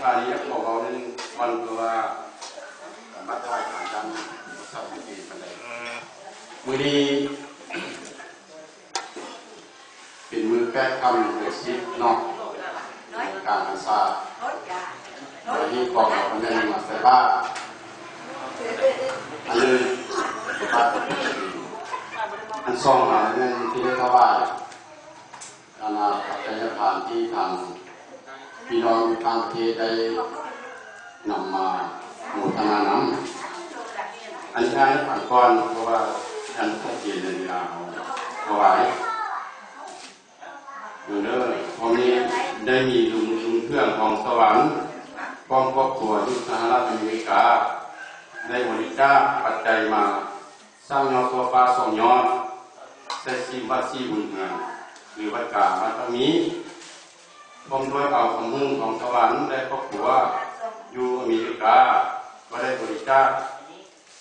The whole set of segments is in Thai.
พานี้บอกเราเนี่ยวันคือว่าบัตรทายผ่านกันสับสนกันเลยมือนี้เป็นมือแก้คำเกิดชิดนอกการศึกษาวันนี้ขอคำแนะนำมาใส่บ้านอันนึงบ้านอันสองอันนึงที่ได้ถวายอาณาจักรผ่านที่ทางพี่น้องต่างประเทศได้นำมาโมทนาน้ำอันนี้ได้ผ่านก่อนเพราะว่าท่านชัดเจนในเวลาถวายเด้อพอนี้ได้มีลุงเครื่องของสวรรค์กองครอบครัวที่สหรัฐอเมริกาได้บริจาคปัจจัยมาสร้างยอดตัวปลาสองยอดใส่ซีวัดซีบุญเงินหรือวัดกาวัดตมีพร้อมด้วยเอาของมุ่งของสวรรค์ได้ครอบครัวอยู่อเมริกาก็ได้บริจาค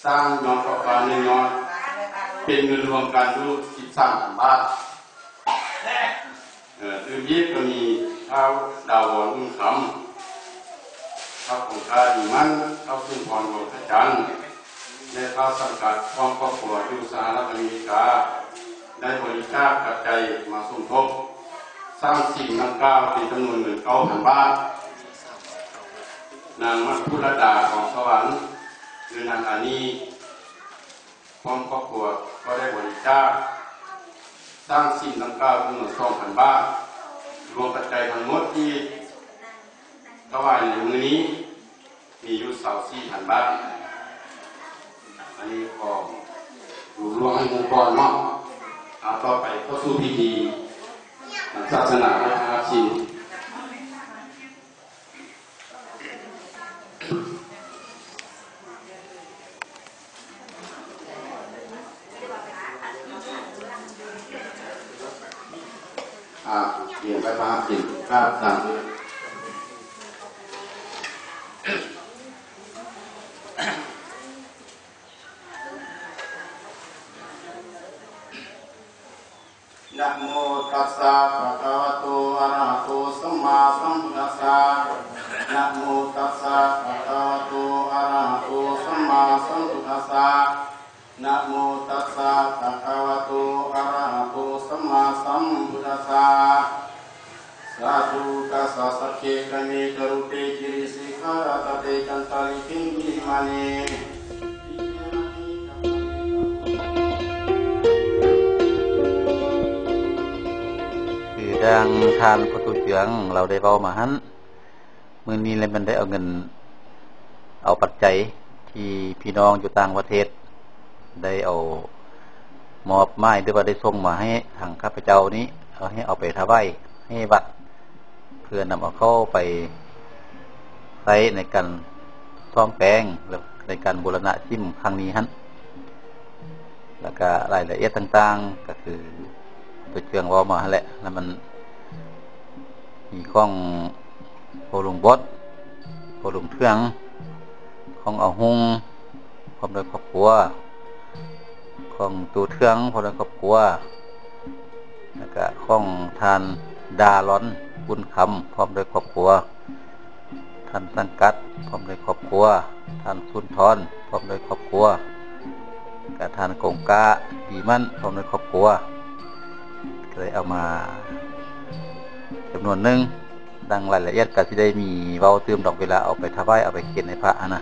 สร้างยอดตัวปลาหนึ่งยอดเป็นเงินรวมกันดู13,000 บาทตื่นยิบก็มีข้าวดาววอนคำข้าวของข้าดีมันข้าวซึ่งพรของพระจันทร์ในข้าวสังกัดของครอบครัวอยู่สหรัฐอเมริกาได้บริจาคปัจจัยมาสมทบสร้างสิ่งดังกล่าวเป็นจำนวนเงิน9,000 บาทนางมัทธุรดาของสวรรค์หรือนางอานีของครอบครัวก็ได้บริจาคสร้างสิ่งดังกล่าวจำนวน2,000 บาทรวมปัจจัยทั้งหมดที่ถวายในมือนี้มีอยู่24,000 บาทอันนี้ก็รวมให้องค์กรเนาะต่อไปก็สู่พิธีศาสนานะครับสิเรียนไปมาสิครับตามด้วยนะโมตัสสะภะคะวะโตอะระหะโตสัมมาสัมพุทธัสสะนะโมตัสสะภะคะวะโตอะระหะโตสัมมาสัมพุทธัสสะนะโมตัสสะภะคะวะโตอะระหะโตสัมมาสัมพุทธัสสะสาธุกัสสะสัพเพกะเมกรุเตจิริสิกขาตะเตจันตาลิขิมิมาเนคือดังทานพุทธเจืองเราได้เว้ามาหั่นมื้อนี้เลยมันได้เอาเงินเอาปัจจัยที่พี่น้องอยู่ต่างประเทศได้เอามอบหมายหรือว่าได้ส่งมาให้ทางข้าพเจ้านี้เอาไปถวายให้วัดเพื่อนำเอาเข้าไปใช้ในการซ่อมแปลงหรือในการบูรณะซิมครั้งนี้ฮะแล้วก็รายละเอียดต่างๆก็คือตัวเชื่องว่ามาแหละแล้วมันมีข้องโพลุงบดโพลุงเทืองข้องเอาหุ่งพร้อมด้วยครอบครัวข้องตูเทืองพร้อมด้วยครอบครัวแล้วก็ข้องทานดาร้อนบุญคำพร้อมด้วยครอบครัวท่านสังกัดพร้อมด้วยครอบครัวท่านสุนทรพร้อมด้วยครอบครัวกับท่านกงกาดีมั่นพร้อมด้วยครอบครัวก็เลยเอามาจำนวนหนึ่งดังรายละเอียดก็ที่ได้มีเว้าเติมดอกเวลาเอาไปถวายเอาไปเขียนในพระนะ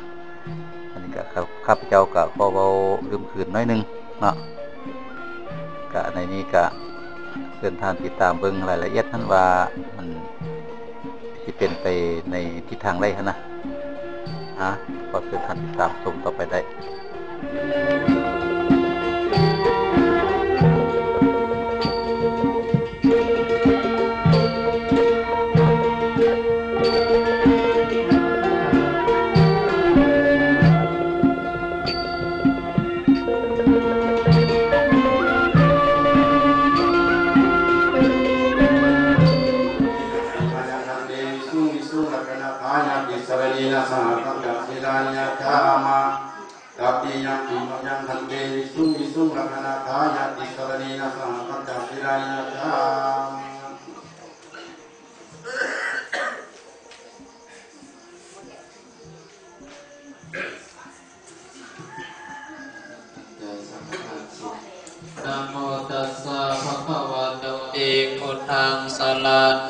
อันนี้ก็ข้าพเจ้าก็ขอเว้าลืมคืนน้อยนึงเนาะก็ในนี้ก็เพื่อนทานติดตามเบิ่งรายละเอียดท่านว่ามันที่เป็นไปในทิศทางได้นะก็เพื่อนทานติดตามชมต่อไปได้สหกัปปิศิลานิธามากัปปิยังกิมยังทันเตวิสุงลักขณาทายาติสรณีนะสหกัปปิศิลานิธา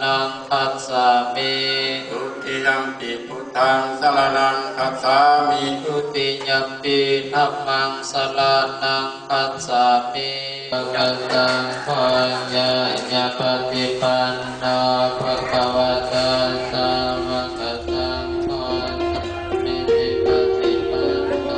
นังคัจฉามิทุติยัมปิพุทธังสรณังคัจฉามิทุติยัมปิธัมมังสรณังคัจฉามิยันตังปัญญายาปฏิปันโนภะคะวะโตสาวกสังโฆมิปฏิปันโน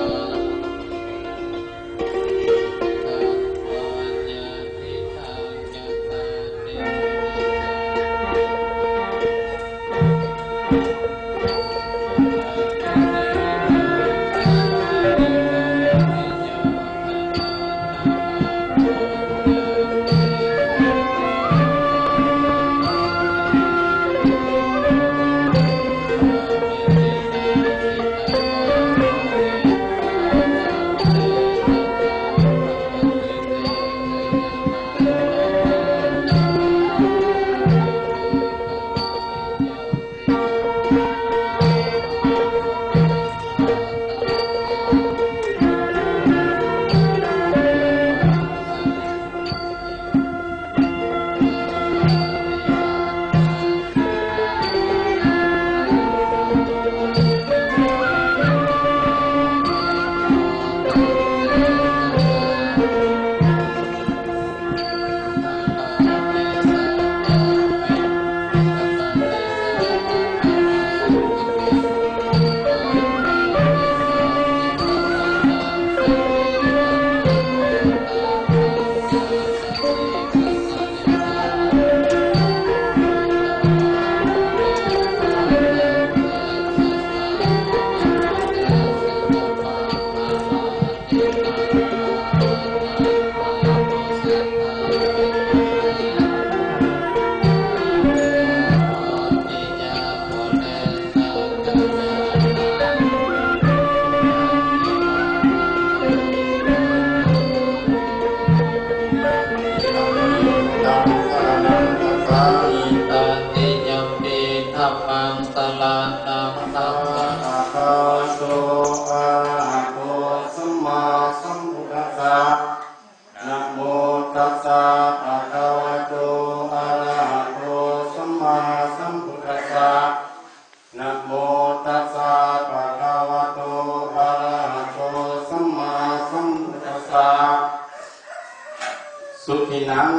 สุขินัง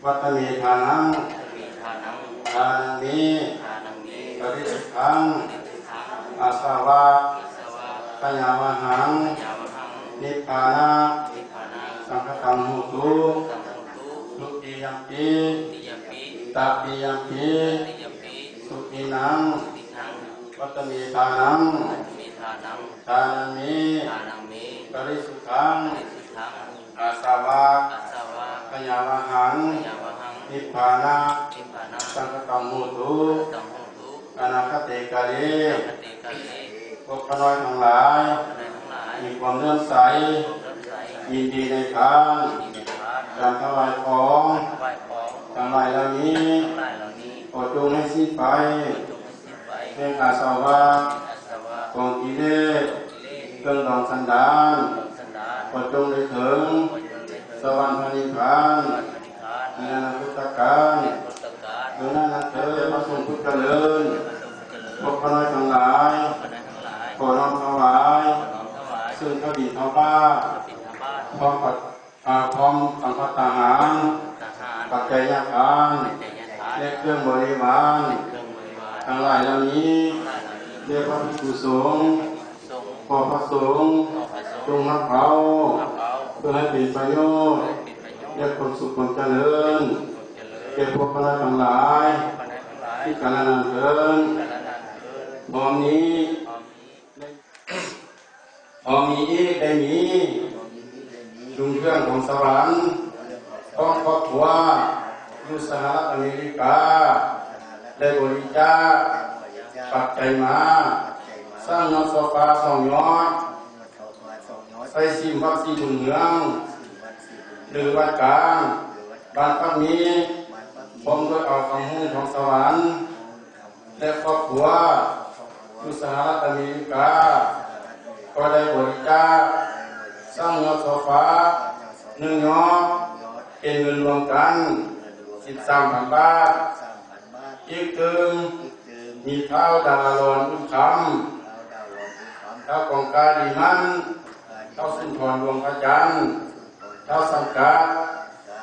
วัตเมธานังทานังนี้ปริสุทธังอาสาวะขยาวหังนิพพานะสังฆตังโหตุสุขิยัมปิตาปิยัมปิสุขินังวัตเมธานังทานังนี้ปริสุทธังอาสาวะขยาวหังนิพพานะสังฆตังโหตุอนาคติกาลีพวกขน้อยทั้งหลายมีความเลื่อมใสยินดีในการถวายของทั้งหลายเหล่านี้ขอจงให้สิ้นไปเรื่องอาสวะของกิเลสเครื่องดองสันดานขอจงได้ถึงสวรรค์นิพพานในอนาคตการโดยนั้นเถิดพระสงฆ์ผู้เจริญพวกขน้อยทั้งหลายขอน้อมถวายซึ่งข้าวบิณฑบาตพร้อมสังฆทานปัจจัยยทานและเครื่องบริวารทั้งหลายเหล่านี้เรียกว่าภิกษุสงฆ์ขอพระสงฆ์จงรับเอาเพื่อให้เป็นประโยชน์และความสุขความเจริญแก่พวกคณะทั้งหลายที่กาลนานเถิดพร้อมนี้ได้มีลุงเครื่องของสวรรค์ต้องครอบครัวอยู่สหรัฐอเมริกาได้บริจาคปัจจัยมาสร้างนอโซฟา2 ยอดใส่ซิมวัคซีนถุงเหลืองหรือวัดกลางบ้านพักนี้ผมโดยเอาคำหุ้นของสวรรค์และครอบครัวอยู่สหรัฐอเมริกาก็ได้บริจาคสร้างนอโซฟา1 ยอดเป็นเงินรวมกัน 13,000 บาทอีกตึงมีเท้าดาลอนอุ้มคำเท้ากองกาดีมันเท้าสุนทรดวงพระจันทร์เท้าสังกัด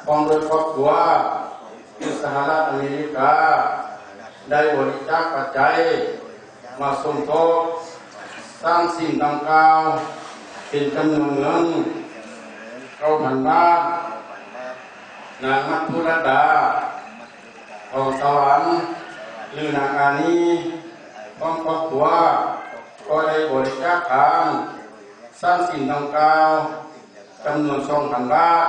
พร้อมโดยครอบครัวที่สหรัฐอเมริกาได้บริจาคปัจจัยมาสมทบสร้างสิ่งดังกล่าวเป็นจำนวนเงิน9,000 บาทนางมัทุรดาทองสวรรค์หรือนางอานีพร้อมครอบครัวก็ได้บริจาคทานสร้างสิ่งดังกล่าวจำนวน2,000 บาท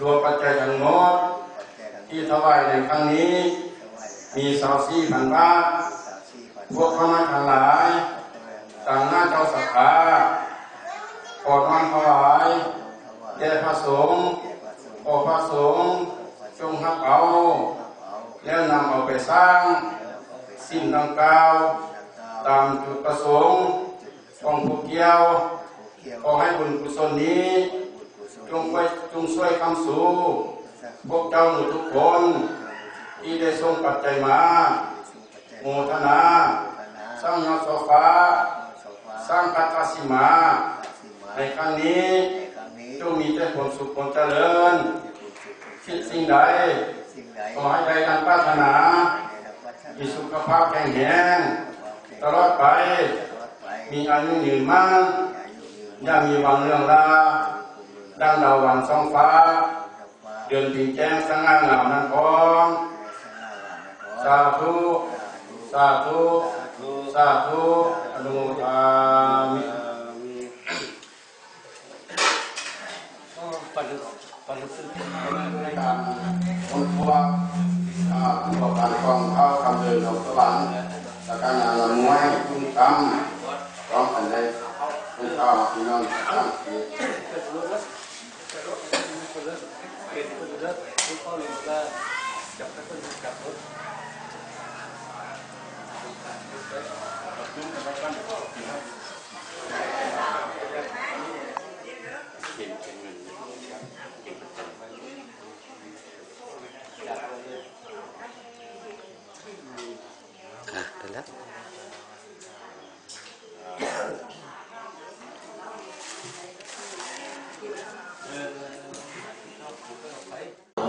รวมปัจจัยทั้งหมดที่ถวายในครั้งนี้มี24,000 บาทพวกคณะทั้งหลายต่างหน้าเจ้าสักขาขอน้อมถวายแด่พระสงฆ์ขอพระสงฆ์จงรับเอาแล้วนำเอาไปสร้างสิ่งดังกล่าวตามจุดประสงค์ของผู้เกี่ยวขอให้บุญกุศลนี้จงช่วยคำสู่พวกเจ้าหนูทุกคนที่ได้ส่งปัจจัยมาโมทนาสร้างยอดโซฟาสร้างพัตตาสิมาในครั้งนี้จงมีแต่ผลสุขผลเจริญคิดสิ่งใดขอให้ได้ดังปรารถนามีสุขภาพแข็งแรงตลอดไปมีอายุยืนมั่นอย่ามีวันเรื่องราวดังดาววันสองฟ้าเดือนปีแจ้งสง่างามนั้นพร้อมสาธุสาธุสาธุอนุโมทามิการค้นคว้าผู้ประกอบการกองเข้าคำเดินของสวรรค์และการงานละมวยทุ่งคำพร้อมกันได้เป็นข้าวพี่น้องตั้งที่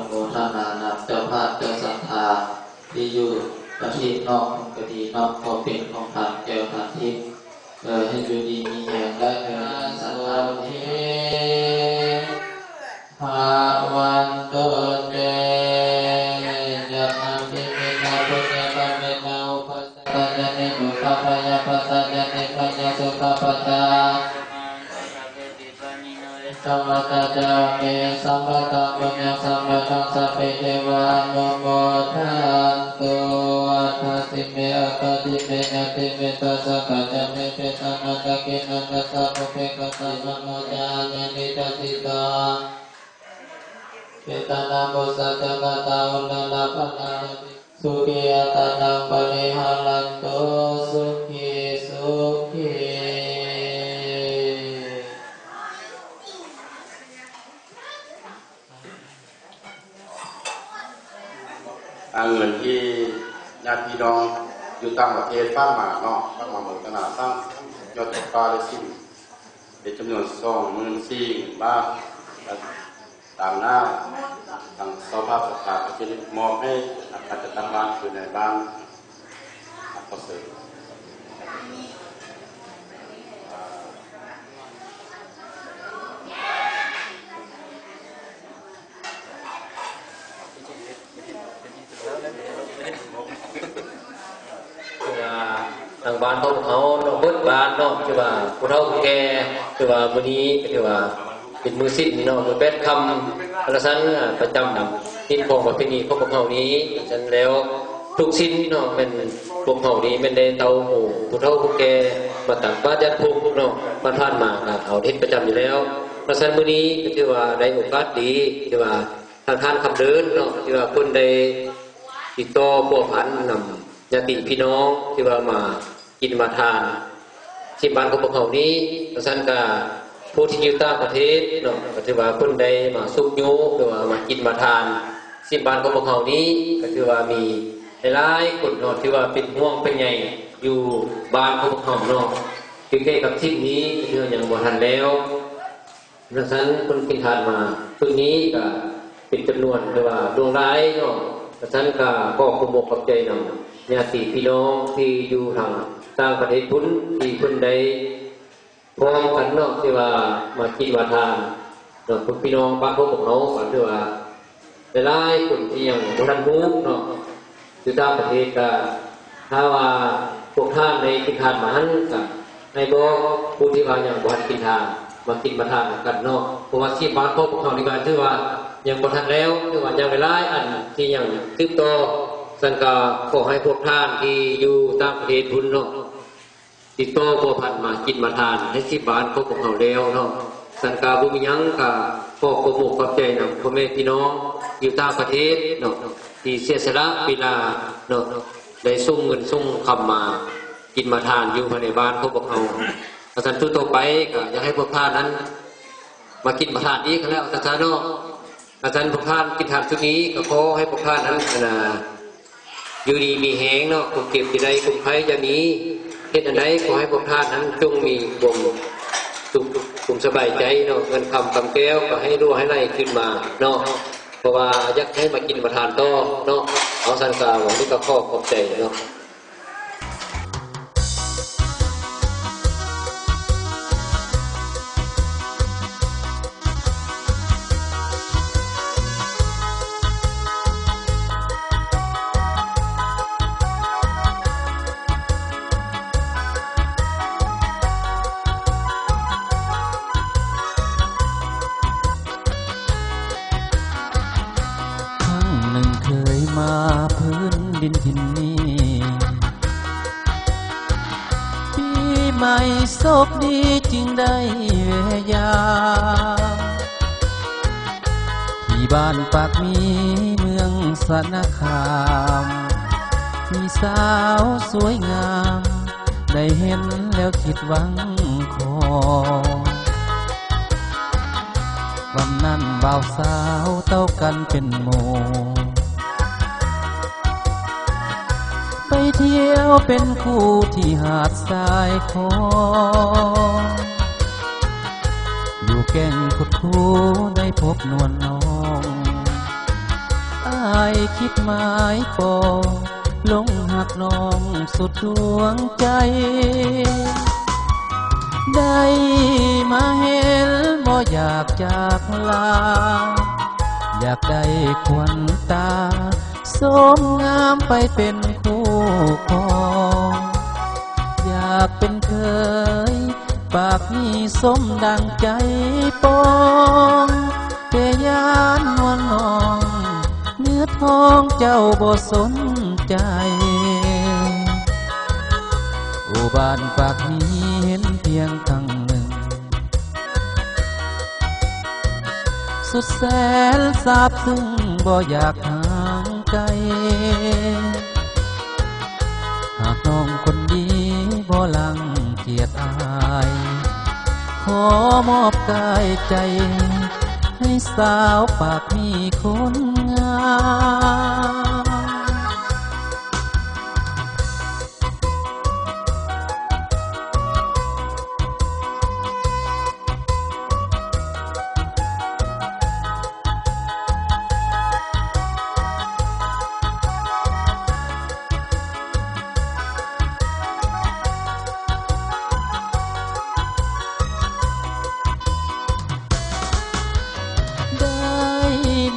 โมทนานับเจ้าภาพเจ้าศรัทธาที่อยู่ประเทศนอกก็ดีนอกก็เป็นของทางแก้วทางทิพย์ให้อยู่ดีมีแห่งได้เงินสวัสดีภาวันตุเตยันนาภิมินาปุญญาปะเมนาอุปสัจจเนตุขพยาปัสสัจเนปัญญาสุขปัจจาสัมมาทัจามิสัมมาทังปุญญสัมมาทังสัพเพเทวานุโมทันตุอัฏฐสิเมอัคติเมนะติเมตัสสะปัจจเมเปตานันตะกินันตะสัพเพกัสสะนะโมจานะนิทัสสิตาเปตานาโมสัจจกตาอุณาลาภนาสุขีอัตนังปริหารันตุสุขีสุขีเงินที่ญาติพี่น้องอยู่ต่างประเทศฝากมาเนาะฝากมาโมทนาสร้างยอดปลาได้สิ้นเป็นจำนวน24,000 บาทตามหน้าทางสภาพสถานก็จะมอบให้อาจจะตั้งบ้านคือในบ้านก็เสริมทางบ้านของเขาเนาะเบิดบ้านเนาะคือว่าผู้เฒ่าผู้แก่คือว่ามื้อนี้คือว่าเป็นมื้อสิ้นเนาะมื้อแปดค่ำกระสันประจำที่ของประเพณีของพวกเขานี้ฉะนั้นแล้วทุกสิ้นเนาะเป็นพวกเขานี้แม่นได้เตาหูผู้เฒ่าผู้แก่มาตักบาตรยัดภูมิเนาะมาทานมาเอาเฮ็ดประจำอยู่แล้วกระสันมื้อนี้ก็คือว่าได้โอกาสดีคือว่าทางท่านคำเดินเนาะที่ว่าเพิ่นได้ติดต่อพวกพันนำญาติพี่น้องที่ว่ามากินมาทานที่บ้านของพวกเขานี้กระสันก็ผู้ที่อยู่ต่างประเทศเนาะก็ถือว่าเพิ่นได้มาสุขโยหรือว่ามากินมาทาน 10 บาทของพวกเขานี้ก็ถือว่ามีหลายคนเนาะที่ว่าเป็นห่วงเป็นใยอยู่บ้านของพวกเขาเนาะคือแค่กับ10นี้เรื่องอย่างบ่ทันแล้วดังนั้นคนกินทานมาช่วงนี้ก็เป็นจำนวนหรือว่าดวงร้ายเนาะดังนั้นก็ขอขอบใจนำญาติพี่น้องที่อยู่ทางต่างประเทศทุนที่เพิ่นได้พร้อมกันเนาะที่ว่ามากินมาทานเนาะพี่น้องบ้านพวกเขาก็ถือว่าหลายคนที่ยังบ่ทันรู้เนาะอยู่ต่างประเทศก็ถ้าว่าพวกท่านในกินทานมาหันก็ให้บอกผู้ที่ว่ายังบ่ทันกินทานมากินมาทานกันเนาะเพราะว่าที่บ้านพวกเขานี่ก็ถือว่ายังบ่ทันแล้วถือว่ายังหลายอันที่ยังติดต่อสังกาขอให้พวกท่านที่อยู่ต่างประเทศทุนเนาะติดต่อบ่พันมากินมาทานให้ที่บ้านพวกเขาแล้วเนาะสังกาบ่มีหยังก็ขอขอบใจนำพ่อแม่พี่น้องอยู่ต่างประเทศเนาะที่เสียสละเวลาเนาะได้ส่งเงินส่งคำมากินมาทานอยู่ภายในบ้านพวกเขาอาจารย์ต่อไปก็อยากให้พวกท่านนั้นมากินมาทานอีกแล้วอาจารย์เนาะอาจารย์พวกท่านกินทานชุดนี้ก็ขอให้พวกท่านนั้นอยู่ดีมีแหงเนาะคุมเก็บที่ใดคุมไผ่จะมีเฮ็ดอันใดขอให้พวกท่านนั้นจงมีความสุขความสบายใจเนาะเงินคำแก้วก็ให้รั่วให้ไหลขึ้นมาเนาะเพราะว่าอยากให้มากินมาทานต่อเนาะเอาสันกาหวังที่ก็ขอบใจเนาะมาพื้นดินถิ่นนี้ปีใหม่โศกดีจึงได้เวยามที่บ้านปากมีเมืองสนคามมีสาวสวยงามได้เห็นแล้วคิดหวังขอวันนั้นบ่าวสาวเต้ากันเป็นโมไปเที่ยวเป็นคู่ที่หาดทรายคองอยู่แก่งขุดคูได้พบนวลน้องอ้ายคิดหมายปองลงหักน้องสุดดวงใจได้มาเห็นบ่อยากจากลาอยากได้ควันตาสมงามไปเป็นคู่ครองอยากเป็นเคยปากมีสมดังใจปองเตยานนวลน้องเนื้อทองเจ้าบ่สนใจโอบ้านปากนี้เห็นเพียงครั้งหนึ่งสุดแสนซาบซึ้งบ่อยากห่างไกลหากน้องคนดีบ่ลังเกียจอายขอมอบกายใจให้สาวปากมีคนงาม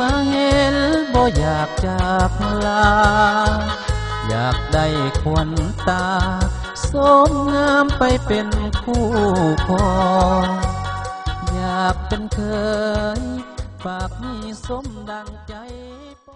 มาเห็นบ่อยากจากลาอยากได้ควันตาสมงามไปเป็นคู่ครองอยากเป็นเคยปากมีสมดังใจ